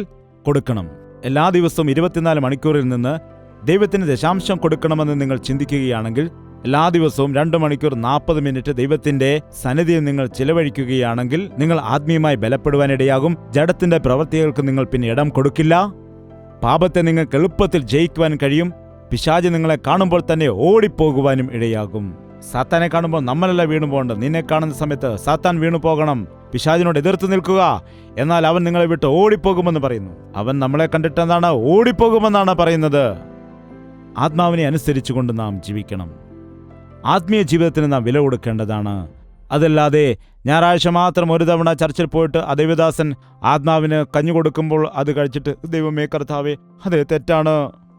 കൊടുക്കണം. എല്ലാ ദിവസവും 24 മണിക്കൂറിൽ നിന്ന് ദൈവത്തിന് ദശാംശം കൊടുക്കണമെന്ന് നിങ്ങൾ ചിന്തിക്കുകയാണെങ്കിൽ എല്ലാ ദിവസവും 2 മണിക്കൂർ 40 മിനിറ്റ് ദൈവത്തിന്റെ സന്നിധിയിൽ നിങ്ങൾ ചിലവഴിക്കുകയാണെങ്കിൽ നിങ്ങൾ ആത്മീയമായി ബലപ്പെടുവാനിടയാകും. ജഡത്തിന്റെ പ്രവൃത്തികൾക്ക് നിങ്ങൾ പിന്നെ ഇടം കൊടുക്കില്ല. പാപത്തെ നിങ്ങൾക്ക് എളുപ്പത്തിൽ ജയിക്കുവാൻ കഴിയും. പിശാച് നിങ്ങളെ കാണുമ്പോൾ തന്നെ ഓടിപ്പോകുവാനും ഇടയാകും. സാത്താനെ കാണുമ്പോൾ നമ്മളല്ല വീണു പോകേണ്ടത്. നിന്നെ കാണുന്ന സമയത്ത് സാത്താൻ വീണു പോകണം. പിശാചിനോട് എതിർത്ത് നിൽക്കുക, എന്നാൽ അവൻ നിങ്ങളെ വിട്ട് ഓടിപ്പോകുമെന്ന് പറയുന്നു. അവൻ നമ്മളെ കണ്ടിട്ട് എന്താണ്? ഓടിപ്പോകുമെന്നാണ് പറയുന്നത്. ആത്മാവിനെ അനുസരിച്ചുകൊണ്ട് നാം ജീവിക്കണം. ആത്മീയ ജീവിതത്തിന് നാം വില കൊടുക്കേണ്ടതാണ്. അതല്ലാതെ ഞായറാഴ്ച മാത്രം ഒരു തവണ ചർച്ചിൽ പോയിട്ട് ആ ദൈവദാസൻ ആത്മാവിന് കഞ്ഞി കൊടുക്കുമ്പോൾ അത് കഴിച്ചിട്ട് ദൈവമേ കർത്താവേ അതെ തെറ്റാണ്,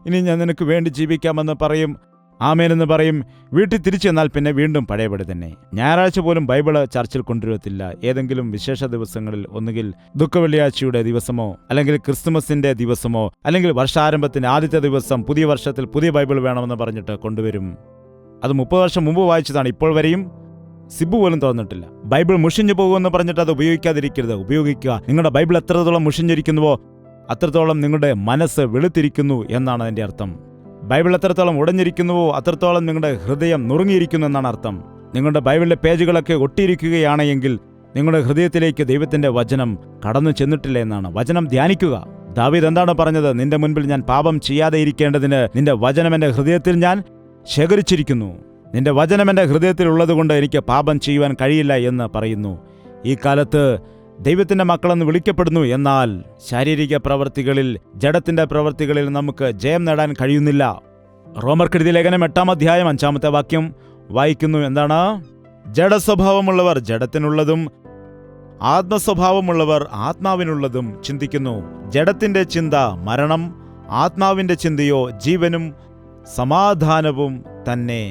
ഇനി ഞാൻ നിനക്ക് വേണ്ടി ജീവിക്കാമെന്ന് പറയും, ആമേനെന്ന് പറയും. വീട്ടിൽ തിരിച്ചു ചെന്നാൽ പിന്നെ വീണ്ടും പഴയപടി തന്നെ. ഞായറാഴ്ച പോലും ബൈബിള് ചർച്ചിൽ കൊണ്ടുവരത്തില്ല. ഏതെങ്കിലും വിശേഷ ദിവസങ്ങളിൽ, ഒന്നുകിൽ ദുഃഖവെള്ളിയാഴ്ചയുടെ ദിവസമോ അല്ലെങ്കിൽ ക്രിസ്തുമസിന്റെ ദിവസമോ അല്ലെങ്കിൽ വർഷാരംഭത്തിന്റെ ആദ്യത്തെ ദിവസം പുതിയ വർഷത്തിൽ പുതിയ ബൈബിൾ വേണമെന്ന് പറഞ്ഞിട്ട് കൊണ്ടുവരും. അത് 30 വർഷം മുമ്പ് വായിച്ചതാണ്. ഇപ്പോൾ വരെയും സിബു പോലും തുറന്നിട്ടില്ല. ബൈബിൾ മുഷിഞ്ഞു പോകുമെന്ന് പറഞ്ഞിട്ട് അത് ഉപയോഗിക്കാതിരിക്കരുത്. ഉപയോഗിക്കുക. നിങ്ങളുടെ ബൈബിൾ എത്രത്തോളം മുഷിഞ്ഞിരിക്കുന്നുവോ അത്രത്തോളം നിങ്ങളുടെ മനസ്സ് വെളുത്തിരിക്കുന്നു എന്നാണ് അതിൻ്റെ അർത്ഥം. ബൈബിൾ എത്രത്തോളം ഉടഞ്ഞിരിക്കുന്നുവോ അത്രത്തോളം നിങ്ങളുടെ ഹൃദയം നുറുങ്ങിയിരിക്കുന്നു എന്നാണ് അർത്ഥം. നിങ്ങളുടെ ബൈബിളിലെ പേജുകളൊക്കെ ഒട്ടിയിരിക്കുകയാണ് എങ്കിൽ നിങ്ങളുടെ ഹൃദയത്തിലേക്ക് ദൈവത്തിന്റെ വചനം കടന്നു ചെന്നിട്ടില്ല എന്നാണ്. വചനം ധ്യാനിക്കുക. ദാവീദ് എന്താണ് പറഞ്ഞത്? നിന്റെ മുൻപിൽ ഞാൻ പാപം ചെയ്യാതെ ഇരിക്കേണ്ടതിന് നിന്റെ വചനം എൻ്റെ ഹൃദയത്തിൽ ഞാൻ ശേഖരിച്ചിരിക്കുന്നു. നിന്റെ വചനം എൻ്റെ ഹൃദയത്തിൽ ഉള്ളതുകൊണ്ട് എനിക്ക് പാപം ചെയ്യുവാൻ കഴിയില്ല എന്ന് പറയുന്നു. ഈ കാലത്ത് ദൈവത്തിന്റെ മക്കളെന്ന് വിളിക്കപ്പെടുന്നു, എന്നാൽ ശാരീരിക പ്രവൃത്തികളിൽ, ജഡത്തിന്റെ പ്രവൃത്തികളിൽ നമുക്ക് ജയം നേടാൻ കഴിയുന്നില്ല. റോമർക്കെഴുതിയ ലേഖനം 8-ാം അധ്യായം 5-ാമത്തെ വാക്യം വായിക്കുന്നു. എന്താണ്? ജഡസ്വഭാവമുള്ളവർ ജഡത്തിനുള്ളതും ആത്മസ്വഭാവമുള്ളവർ ആത്മാവിനുള്ളതും ചിന്തിക്കുന്നു. ജഡത്തിന്റെ ചിന്ത മരണം, ആത്മാവിന്റെ ചിന്തയോ ജീവനും സമാധാനവും തന്നെ.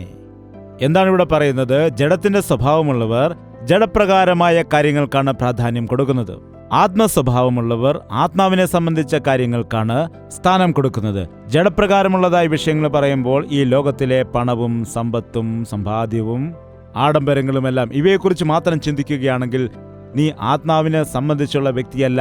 എന്താണ് ഇവിടെ പറയുന്നത്? ജഡത്തിന്റെ സ്വഭാവമുള്ളവർ ജഡപ്രകാരമായ കാര്യങ്ങൾക്കാണ് പ്രാധാന്യം കൊടുക്കുന്നത്. ആത്മസ്വഭാവമുള്ളവർ ആത്മാവിനെ സംബന്ധിച്ച കാര്യങ്ങൾക്കാണ് സ്ഥാനം കൊടുക്കുന്നത്. ജഡപ്രകാരമുള്ളതായ വിഷയങ്ങൾ പറയുമ്പോൾ ഈ ലോകത്തിലെ പണവും സമ്പത്തും സമ്പാദ്യവും ആഡംബരങ്ങളുമെല്ലാം ഇവയെക്കുറിച്ച് മാത്രം ചിന്തിക്കുകയാണെങ്കിൽ നീ ആത്മാവിനെ സംബന്ധിച്ചുള്ള വ്യക്തിയല്ല,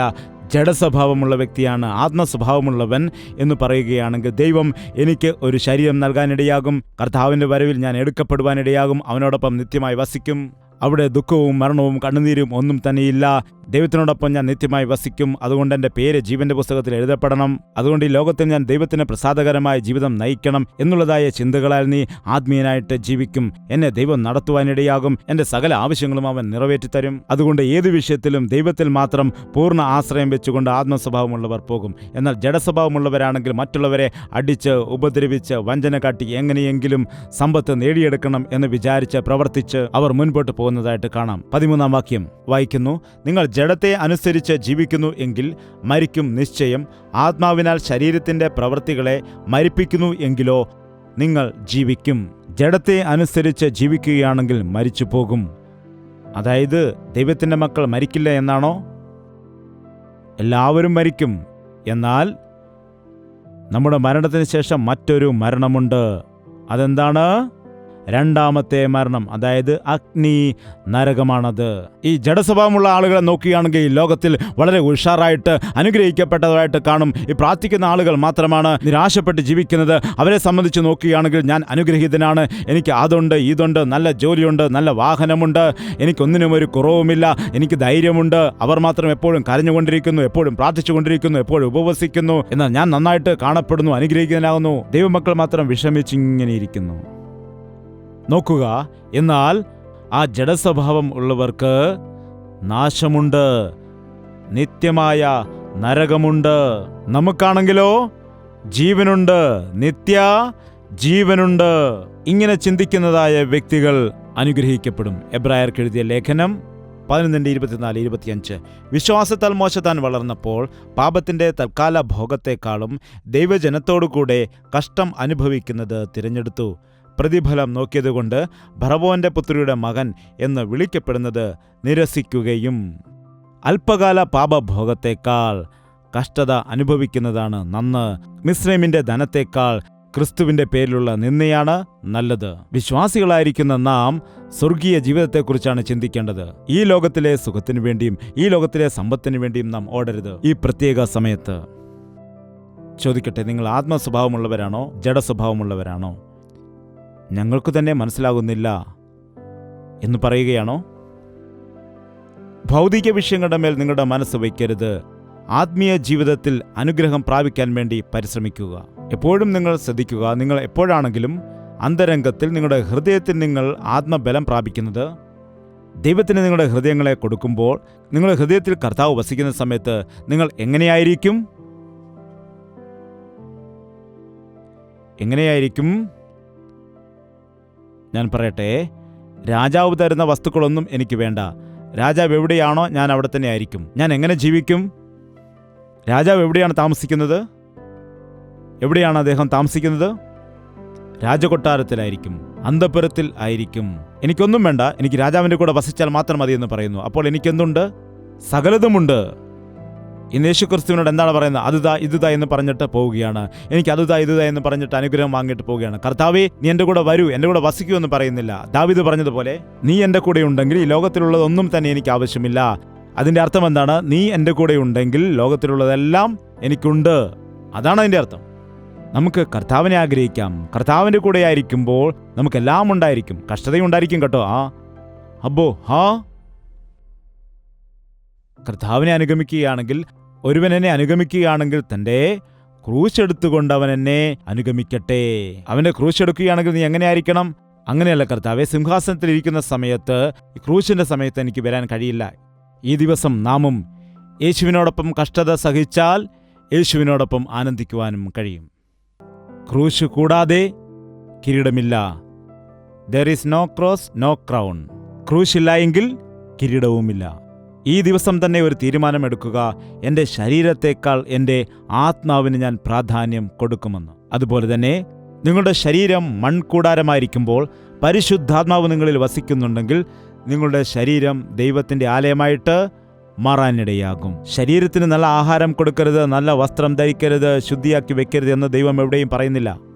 ജഡസ്വഭാവമുള്ള വ്യക്തിയാണ്. ആത്മസ്വഭാവമുള്ളവൻ എന്ന് പറയുകയാണെങ്കിൽ ദൈവം എനിക്ക് ഒരു ശരീരം നൽകാനിടയാകും, കർത്താവിൻ്റെ വരവിൽ ഞാൻ എടുക്കപ്പെടുവാനിടയാകും, അവനോടൊപ്പം നിത്യമായി വസിക്കും, അവിടെ ദുഃഖവും മരണവും കണ്ണുനീരും ഒന്നും തന്നെയില്ല, ദൈവത്തിനോടൊപ്പം ഞാൻ നിത്യമായി വസിക്കും, അതുകൊണ്ട് എൻ്റെ പേര് ജീവന്റെ പുസ്തകത്തിൽ എഴുതപ്പെടണം, അതുകൊണ്ട് ഈ ലോകത്തിൽ ഞാൻ ദൈവത്തിന് പ്രസാദകരമായ ജീവിതം നയിക്കണം എന്നുള്ളതായ ചിന്തകളാൽ നീ ആത്മീയനായിട്ട് ജീവിക്കും. എന്നെ ദൈവം നടത്തുവാനിടയാകും, എൻ്റെ സകല ആവശ്യങ്ങളും അവൻ നിറവേറ്റിത്തരും. അതുകൊണ്ട് ഏത് വിഷയത്തിലും ദൈവത്തിൽ മാത്രം പൂർണ്ണ ആശ്രയം വെച്ചുകൊണ്ട് ആത്മസ്വഭാവമുള്ളവർ പോകും. എന്നാൽ ജഡസ്വഭാവമുള്ളവരാണെങ്കിൽ മറ്റുള്ളവരെ അടിച്ച് ഉപദ്രവിച്ച് വഞ്ചന കാട്ടി എങ്ങനെയെങ്കിലും സമ്പത്ത് നേടിയെടുക്കണം എന്ന് വിചാരിച്ച് പ്രവർത്തിച്ച് അവർ മുൻപോട്ട് പോകുന്നതായിട്ട് കാണാം. 13-ാം വാക്യം വായിക്കുന്നു. നിങ്ങൾ ജഡത്തെ അനുസരിച്ച് ജീവിക്കുന്നു എങ്കിൽ മരിക്കും നിശ്ചയം. ആത്മാവിനാൽ ശരീരത്തിന്റെ പ്രവൃത്തികളെ മരിപ്പിക്കുന്നു എങ്കിലോ നിങ്ങൾ ജീവിക്കും. ജഡത്തെ അനുസരിച്ച് ജീവിക്കുകയാണെങ്കിൽ മരിച്ചു പോകും. അതായത് ദൈവത്തിന്റെ മക്കൾ മരിക്കില്ല എന്നാണോ? എല്ലാവരും മരിക്കും. എന്നാൽ നമ്മുടെ മരണത്തിന് ശേഷം മറ്റൊരു മരണമുണ്ട്. അതെന്താണ്? രണ്ടാമത്തെ മരണം, അതായത് അഗ്നി നരകമാണത്. ഈ ജഡസ്വഭാവമുള്ള ആളുകളെ നോക്കുകയാണെങ്കിൽ ഈ ലോകത്തിൽ വളരെ ഉഷാറായിട്ട് അനുഗ്രഹിക്കപ്പെട്ടതായിട്ട് കാണും. ഈ പ്രാർത്ഥിക്കുന്ന ആളുകൾ മാത്രമാണ് നിരാശപ്പെട്ട് ജീവിക്കുന്നത്. അവരെ സംബന്ധിച്ച് നോക്കുകയാണെങ്കിൽ ഞാൻ അനുഗ്രഹീതനാണ്, എനിക്ക് അതുണ്ട് ഇതുണ്ട്, നല്ല ജോലിയുണ്ട്, നല്ല വാഹനമുണ്ട്, എനിക്കൊന്നിനും ഒരു കുറവുമില്ല, എനിക്ക് ധൈര്യമുണ്ട്. അവർ മാത്രം എപ്പോഴും കരഞ്ഞുകൊണ്ടിരിക്കുന്നു, എപ്പോഴും പ്രാർത്ഥിച്ചുകൊണ്ടിരിക്കുന്നു, എപ്പോഴും ഉപവസിക്കുന്നു. എന്നാൽ ഞാൻ നന്നായിട്ട് കാണപ്പെടുന്നു, അനുഗ്രഹിക്കുന്നതിനാകുന്നു. ദൈവമക്കൾ മാത്രം വിഷമിച്ചിങ്ങനെ ഇരിക്കുന്നു. നോക്കുക, എന്നാൽ ആ ജഡസ്വഭാവം ഉള്ളവർക്ക് നാശമുണ്ട്, നിത്യമായ നരകമുണ്ട്. നമുക്കാണെങ്കിലോ ജീവനുണ്ട്, നിത്യ ജീവനുണ്ട്. ഇങ്ങനെ ചിന്തിക്കുന്നതായ വ്യക്തികൾ അനുഗ്രഹിക്കപ്പെടും. എബ്രായർക്ക് എഴുതിയ ലേഖനം 11:24-25. വിശ്വാസത്താൽ മോശ താൻ വളർന്നപ്പോൾ പാപത്തിൻ്റെ തൽക്കാല ഭോഗത്തെക്കാളും ദൈവജനത്തോടുകൂടെ കഷ്ടം അനുഭവിക്കുന്നത് തിരഞ്ഞെടുത്തു. പ്രതിഫലം നോക്കിയതുകൊണ്ട് ഭർവോന്റെ പുത്രിയുടെ മകൻ എന്ന് വിളിക്കപ്പെടുന്നത് നിരസിക്കുകയും അല്പകാല പാപഭോഗത്തേക്കാൾ കഷ്ടത അനുഭവിക്കുന്നതാണ് നന്ന്. മിസ്രൈമിന്റെ ധനത്തേക്കാൾ ക്രിസ്തുവിന്റെ പേരിലുള്ള നിന്ദയാണ് നല്ലത്. വിശ്വാസികളായിരിക്കുന്ന നാം സ്വർഗീയ ജീവിതത്തെക്കുറിച്ചാണ് ചിന്തിക്കേണ്ടത്. ഈ ലോകത്തിലെ സുഖത്തിനു വേണ്ടിയും ഈ ലോകത്തിലെ സമ്പത്തിനു വേണ്ടിയും നാം ഓടരുത്. ഈ പ്രത്യേക സമയത്ത് ചോദിക്കട്ടെ, നിങ്ങൾ ആത്മസ്വഭാവമുള്ളവരാണോ ജഡസ്വഭാവമുള്ളവരാണോ? ഞങ്ങൾക്ക് തന്നെ മനസ്സിലാകുന്നില്ല എന്ന് പറയുകയാണോ? ഭൗതിക വിഷയങ്ങളുടെ മേൽ നിങ്ങളുടെ മനസ്സ് വയ്ക്കരുത്. ആത്മീയ ജീവിതത്തിൽ അനുഗ്രഹം പ്രാപിക്കാൻ വേണ്ടി പരിശ്രമിക്കുക. എപ്പോഴും നിങ്ങൾ ശ്രദ്ധിക്കുക, നിങ്ങൾ എപ്പോഴാണെങ്കിലും അന്തരംഗത്തിൽ നിങ്ങളുടെ ഹൃദയത്തിൽ നിങ്ങൾ ആത്മബലം പ്രാപിക്കുന്നത് ദൈവത്തിന് നിങ്ങളുടെ ഹൃദയങ്ങളെ കൊടുക്കുമ്പോൾ, നിങ്ങളുടെ ഹൃദയത്തിൽ കർത്താവ് വസിക്കുന്ന സമയത്ത് നിങ്ങൾ എങ്ങനെയായിരിക്കും? ഞാൻ പറയട്ടെ, രാജാവ് തരുന്ന വസ്തുക്കളൊന്നും എനിക്ക് വേണ്ട. രാജാവ് എവിടെയാണോ ഞാൻ അവിടെ തന്നെ ആയിരിക്കും. ഞാൻ എങ്ങനെ ജീവിക്കും? രാജാവ് എവിടെയാണ് താമസിക്കുന്നത്? എവിടെയാണ് അദ്ദേഹം താമസിക്കുന്നത്? രാജകൊട്ടാരത്തിലായിരിക്കും, അന്തഃപുരത്തിൽ ആയിരിക്കും. എനിക്കൊന്നും വേണ്ട, എനിക്ക് രാജാവിൻ്റെ കൂടെ വസിച്ചാൽ മാത്രം മതി എന്ന് പറയുന്നു. അപ്പോൾ എനിക്കെന്തുണ്ട്? സകലതുമുണ്ട്. ഇന്ന് യേശുക്രിസ്തുവിനോട് എന്താണ് പറയുന്നത്? അതുതാ ഇതുതാ എന്ന് പറഞ്ഞിട്ട് പോവുകയാണ്. എനിക്ക് അതുതാ ഇതുതാ എന്ന് പറഞ്ഞിട്ട് അനുഗ്രഹം വാങ്ങിയിട്ട് പോവുകയാണ്. കർത്താവേ, നീ എൻ്റെ കൂടെ വരൂ, എൻ്റെ കൂടെ വസിക്കൂ എന്ന് പറയുന്നില്ല. ദാവീദ് പറഞ്ഞതുപോലെ, നീ എൻ്റെ കൂടെ ഉണ്ടെങ്കിൽ ഈ ലോകത്തിലുള്ളതൊന്നും തന്നെ എനിക്ക് ആവശ്യമില്ല. അതിൻ്റെ അർത്ഥം എന്താണ്? നീ എൻ്റെ കൂടെ ഉണ്ടെങ്കിൽ ലോകത്തിലുള്ളതെല്ലാം എനിക്കുണ്ട്. അതാണ് അതിൻ്റെ അർത്ഥം. നമുക്ക് കർത്താവിനെ ആഗ്രഹിക്കാം. കർത്താവിൻ്റെ കൂടെ ആയിരിക്കുമ്പോൾ നമുക്കെല്ലാം ഉണ്ടായിരിക്കും. കഷ്ടതയും ഉണ്ടായിരിക്കും കേട്ടോ. കർത്താവിനെ അനുഗമിക്കുകയാണെങ്കിൽ, ഒരുവൻ എന്നെ അനുഗമിക്കുകയാണെങ്കിൽ തൻ്റെ ക്രൂശെടുത്തുകൊണ്ട് അവൻ എന്നെ അനുഗമിക്കട്ടെ. അവൻ്റെ ക്രൂശെടുക്കുകയാണെങ്കിൽ നീ എങ്ങനെ ആയിരിക്കണം? അങ്ങനെയല്ല കർത്താവെ, സിംഹാസനത്തിൽ ഇരിക്കുന്ന സമയത്ത്, ക്രൂശിൻ്റെ സമയത്ത് എനിക്ക് വരാൻ കഴിയില്ല. ഈ ദിവസം നാമും യേശുവിനോടൊപ്പം കഷ്ടത സഹിച്ചാൽ യേശുവിനോടൊപ്പം ആനന്ദിക്കുവാനും കഴിയും. ക്രൂശ് കൂടാതെ കിരീടമില്ല. There is no cross no crown. ക്രൂശില്ല എങ്കിൽ കിരീടവുമില്ല. ഈ ദിവസം തന്നെ ഒരു തീരുമാനമെടുക്കുക, എൻ്റെ ശരീരത്തേക്കാൾ എൻ്റെ ആത്മാവിന് ഞാൻ പ്രാധാന്യം കൊടുക്കുമെന്ന്. അതുപോലെ തന്നെ നിങ്ങളുടെ ശരീരം മൺകൂടാരമായിരിക്കുമ്പോൾ പരിശുദ്ധാത്മാവ് നിങ്ങളിൽ വസിക്കുന്നുണ്ടെങ്കിൽ നിങ്ങളുടെ ശരീരം ദൈവത്തിൻ്റെ ആലയമായിട്ട് മാറാനിടയാകും. ശരീരത്തിന് നല്ല ആഹാരം കൊടുക്കരുത്, നല്ല വസ്ത്രം ധരിക്കരുത്, ശുദ്ധിയാക്കി വെക്കരുത് എന്ന് ദൈവം എവിടെയും പറയുന്നില്ല.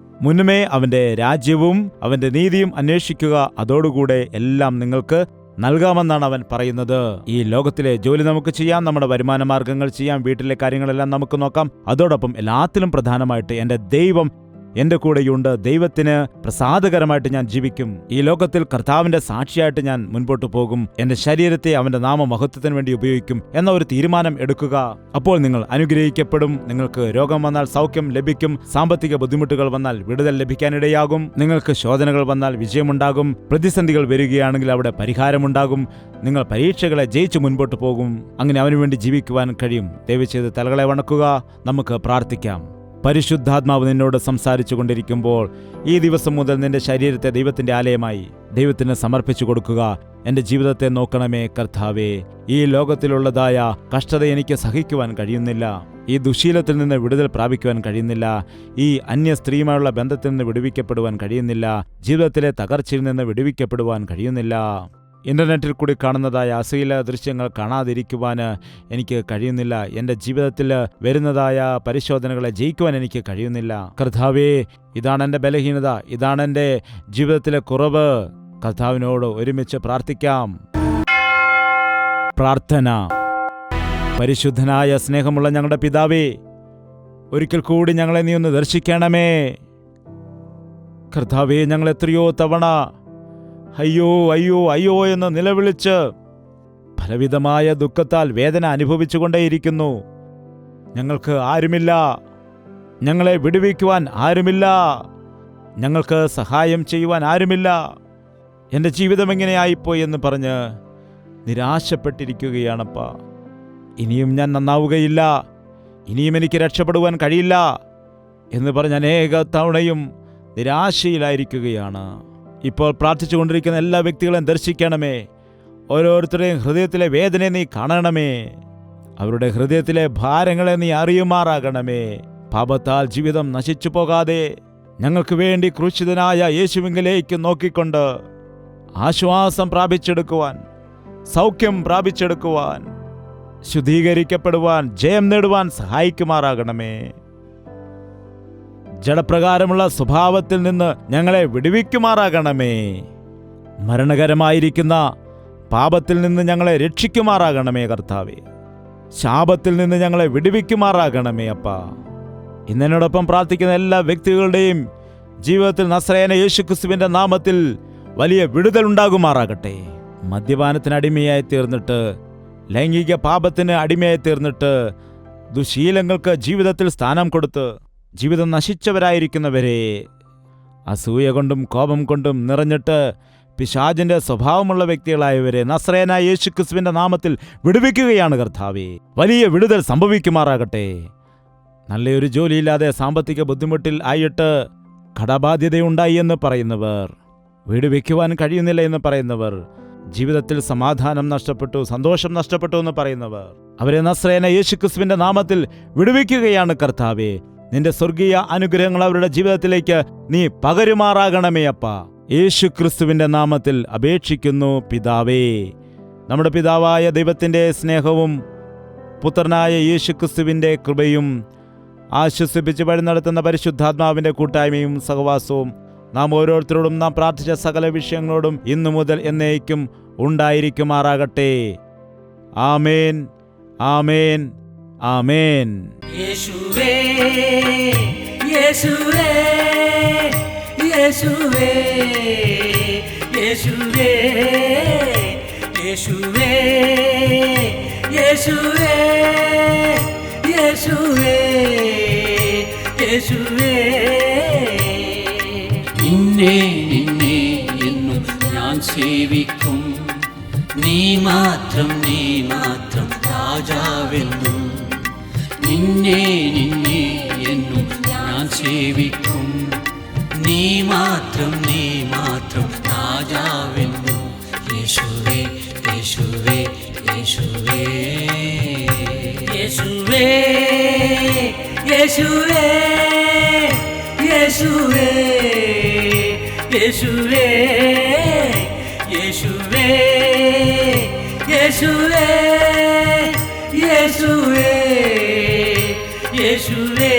മുന്നമേ അവൻ്റെ രാജ്യവും അവൻ്റെ നീതിയും അന്വേഷിക്കുക, അതോടുകൂടെ എല്ലാം നിങ്ങൾക്ക് നൽകാമെന്നാണ് അവൻ പറയുന്നത്. ഈ ലോകത്തിലെ ജോലി നമുക്ക് ചെയ്യാം, നമ്മുടെ വരുമാന മാർഗങ്ങൾ ചെയ്യാം, വീട്ടിലെ കാര്യങ്ങളെല്ലാം നമുക്ക് നോക്കാം. അതോടൊപ്പം എല്ലാത്തിലും പ്രധാനമായിട്ട് എൻ്റെ ദൈവം എൻ്റെ കൂടെയുണ്ട്. ദൈവത്തിന് പ്രസാദകരമായിട്ട് ഞാൻ ജീവിക്കും. ഈ ലോകത്തിൽ കർത്താവിൻ്റെ സാക്ഷിയായിട്ട് ഞാൻ മുൻപോട്ട് പോകും. എൻ്റെ ശരീരത്തെ അവൻ്റെ നാമമഹത്വത്തിന് വേണ്ടി ഉപയോഗിക്കും എന്ന ഒരു തീരുമാനം എടുക്കുക. അപ്പോൾ നിങ്ങൾ അനുഗ്രഹിക്കപ്പെടും. നിങ്ങൾക്ക് രോഗം വന്നാൽ സൗഖ്യം ലഭിക്കും. സാമ്പത്തിക ബുദ്ധിമുട്ടുകൾ വന്നാൽ വിടുതൽ ലഭിക്കാനിടയാകും. നിങ്ങൾക്ക് ശോധനകൾ വന്നാൽ വിജയമുണ്ടാകും. പ്രതിസന്ധികൾ വരികയാണെങ്കിൽ അവിടെ പരിഹാരമുണ്ടാകും. നിങ്ങൾ പരീക്ഷകളെ ജയിച്ചു മുൻപോട്ട് പോകും. അങ്ങനെ അവന് വേണ്ടി ജീവിക്കുവാൻ കഴിയും. ദയവ് ചെയ്ത് തലകളെ വണക്കുക. നമുക്ക് പ്രാർത്ഥിക്കാം. പരിശുദ്ധാത്മാവ് നിന്നോട് സംസാരിച്ചു കൊണ്ടിരിക്കുമ്പോൾ ഈ ദിവസം മുതൽ നിന്റെ ശരീരത്തെ ദൈവത്തിൻ്റെ ആലയമായി ദൈവത്തിന് സമർപ്പിച്ചു കൊടുക്കുക. എൻ്റെ ജീവിതത്തെ നോക്കണമേ കർത്താവേ. ഈ ലോകത്തിലുള്ളതായ കഷ്ടത എനിക്ക് സഹിക്കുവാൻ കഴിയുന്നില്ല. ഈ ദുശീലത്തിൽ നിന്ന് വിടുതൽ പ്രാപിക്കുവാൻ കഴിയുന്നില്ല. ഈ അന്യ സ്ത്രീയുമായുള്ള ബന്ധത്തിൽ നിന്ന് വിടുവിക്കപ്പെടുവാൻ കഴിയുന്നില്ല. ജീവിതത്തിലെ തകർച്ചയിൽ നിന്ന് വിടുവിക്കപ്പെടുവാൻ കഴിയുന്നില്ല. ഇൻ്റർനെറ്റിൽ കൂടി കാണുന്നതായ അശ്ലീല ദൃശ്യങ്ങൾ കാണാതിരിക്കുവാൻ എനിക്ക് കഴിയുന്നില്ല. എൻ്റെ ജീവിതത്തിൽ വരുന്നതായ പരിശോധനകളെ ജയിക്കുവാൻ എനിക്ക് കഴിയുന്നില്ല. കർത്താവേ, ഇതാണ് എൻ്റെ ബലഹീനത, ഇതാണ് എൻ്റെ ജീവിതത്തിലെ കുറവ്. കർത്താവിനോട് ഒരുമിച്ച് പ്രാർത്ഥിക്കാം. പ്രാർത്ഥന. പരിശുദ്ധനായ സ്നേഹമുള്ള ഞങ്ങളുടെ പിതാവേ, ഒരിക്കൽ കൂടി ഞങ്ങളെ നീ ഒന്ന് ദർശിക്കണമേ. കർത്താവേ, ഞങ്ങൾ എത്രയോ തവണ അയ്യോ അയ്യോ അയ്യോ എന്ന് നിലവിളിച്ച് പലവിധമായ ദുഃഖത്താൽ വേദന അനുഭവിച്ചുകൊണ്ടേയിരിക്കുന്നു. ഞങ്ങൾക്ക് ആരുമില്ല, ഞങ്ങളെ വിടുവിക്കുവാൻ ആരുമില്ല, ഞങ്ങൾക്ക് സഹായം ചെയ്യുവാൻ ആരുമില്ല, എൻ്റെ ജീവിതം എങ്ങനെയായിപ്പോയി എന്ന് പറഞ്ഞ് നിരാശപ്പെട്ടിരിക്കുകയാണപ്പാ. ഇനിയും ഞാൻ നന്നാവുകയില്ല, ഇനിയും എനിക്ക് രക്ഷപ്പെടുവാൻ കഴിയില്ല എന്ന് പറഞ്ഞ് അനേക തവണയും നിരാശയിലായിരിക്കുകയാണ്. ഇപ്പോൾ പ്രാർത്ഥിച്ചുകൊണ്ടിരിക്കുന്ന എല്ലാ വ്യക്തികളെയും ദർശിക്കണമേ. ഓരോരുത്തരുടെയും ഹൃദയത്തിലെ വേദനയെ നീ കാണണമേ. അവരുടെ ഹൃദയത്തിലെ ഭാരങ്ങളെ നീ അറിയുമാറാകണമേ. പാപത്താൽ ജീവിതം നശിച്ചു പോകാതെ ഞങ്ങൾക്ക് വേണ്ടി ക്രൂശിതനായ യേശുവിങ്കലേക്ക് നോക്കിക്കൊണ്ട് ആശ്വാസം പ്രാപിച്ചെടുക്കുവാൻ, സൗഖ്യം പ്രാപിച്ചെടുക്കുവാൻ, ശുദ്ധീകരിക്കപ്പെടുവാൻ, ജയം നേടുവാൻ സഹായിക്കുമാറാകണമേ. ജഡപ്രകാരമുള്ള സ്വഭാവത്തിൽ നിന്ന് ഞങ്ങളെ വിടുവിക്കുമാറാകണമേ. മരണകരമായിരിക്കുന്ന പാപത്തിൽ നിന്ന് ഞങ്ങളെ രക്ഷിക്കുമാറാകണമേ. കർത്താവേ, ശാപത്തിൽ നിന്ന് ഞങ്ങളെ വിടുവിക്കുമാറാകണമേ. അപ്പാ, ഇന്നോടൊപ്പം പ്രാർത്ഥിക്കുന്ന എല്ലാ വ്യക്തികളുടെയും ജീവിതത്തിൽ നസ്രയന യേശുക്രിസ്തുവിന്റെ നാമത്തിൽ വലിയ വിടുതൽ ഉണ്ടാകുമാറാകട്ടെ. മദ്യപാനത്തിന് അടിമയായി തീർന്നിട്ട്, ലൈംഗിക പാപത്തിന് അടിമയായി തീർന്നിട്ട്, ദുശീലങ്ങൾക്ക് ജീവിതത്തിൽ സ്ഥാനം കൊടുത്ത് ജീവിതം നശിച്ചവരായിരിക്കുന്നവരെ, അസൂയ കൊണ്ടും കോപം കൊണ്ടും നിറഞ്ഞിട്ട് പിശാചിന്റെ സ്വഭാവമുള്ള വ്യക്തികളായവരെ നസ്രയനായ യേശുക്രിസ്തുവിന്റെ നാമത്തിൽ വിടുവിക്കുകയാണ് കർത്താവേ. വലിയ വിടുതൽ സംഭവിക്കുമാറാകട്ടെ. നല്ലൊരു ജോലിയില്ലാതെ സാമ്പത്തിക ബുദ്ധിമുട്ടിൽ ആയിട്ട് കടബാധ്യതയുണ്ടായി എന്ന് പറയുന്നവർ, വീട് വയ്ക്കുവാൻ കഴിയുന്നില്ല എന്ന് പറയുന്നവർ, ജീവിതത്തിൽ സമാധാനം നഷ്ടപ്പെട്ടു, സന്തോഷം നഷ്ടപ്പെട്ടു എന്ന് പറയുന്നവർ, അവരെ നസ്രയന യേശുക്രിസ്തുവിന്റെ നാമത്തിൽ വിടുവിക്കുകയാണ് കർത്താവേ. നിന്റെ സ്വർഗീയ അനുഗ്രഹങ്ങൾ അവരുടെ ജീവിതത്തിലേക്ക് നീ പകരുമാറാകണമേ. അപ്പാ, യേശുക്രിസ്തുവിന്റെ നാമത്തിൽ അപേക്ഷിക്കുന്നു പിതാവേ. നമ്മുടെ പിതാവായ ദൈവത്തിന്റെ സ്നേഹവും പുത്രനായ യേശുക്രിസ്തുവിന്റെ കൃപയും ആശ്വസിപ്പിച്ച് വഴി നടത്തുന്ന പരിശുദ്ധാത്മാവിന്റെ കൂട്ടായ്മയും സഹവാസവും നാം ഓരോരുത്തരോടും നാം പ്രാർത്ഥിച്ച സകല വിഷയങ്ങളോടും ഇന്നു മുതൽ എന്നേക്കും ഉണ്ടായിരിക്കുമാറാകട്ടെ. ആമേൻ, ആമേൻ, ആമേൻ. യേശുവേ, യേശുവേ, യേശുവേ, യേശുവേ, യേശുവേ, യേശുവേ, യേശുവേ, യേശുവേ. നിന്നെ നിന്നെ എന്നും ഞാൻ സേവിക്കും, നീ മാത്രം രാജാവെന്നും. നിന്നെ നിന്നെ എന്നും ഞാൻ സേവിക്കും, നീ മാത്രം രാജാവെന്നും. യേശുവേ, യേശുവേ, യേശുവേ, യേശുവേ, യേശുവേ, യേശുവേ, യേശുവേ, യേശുവേ, യേശുവേ, യേശുവേ, യേശുവേ.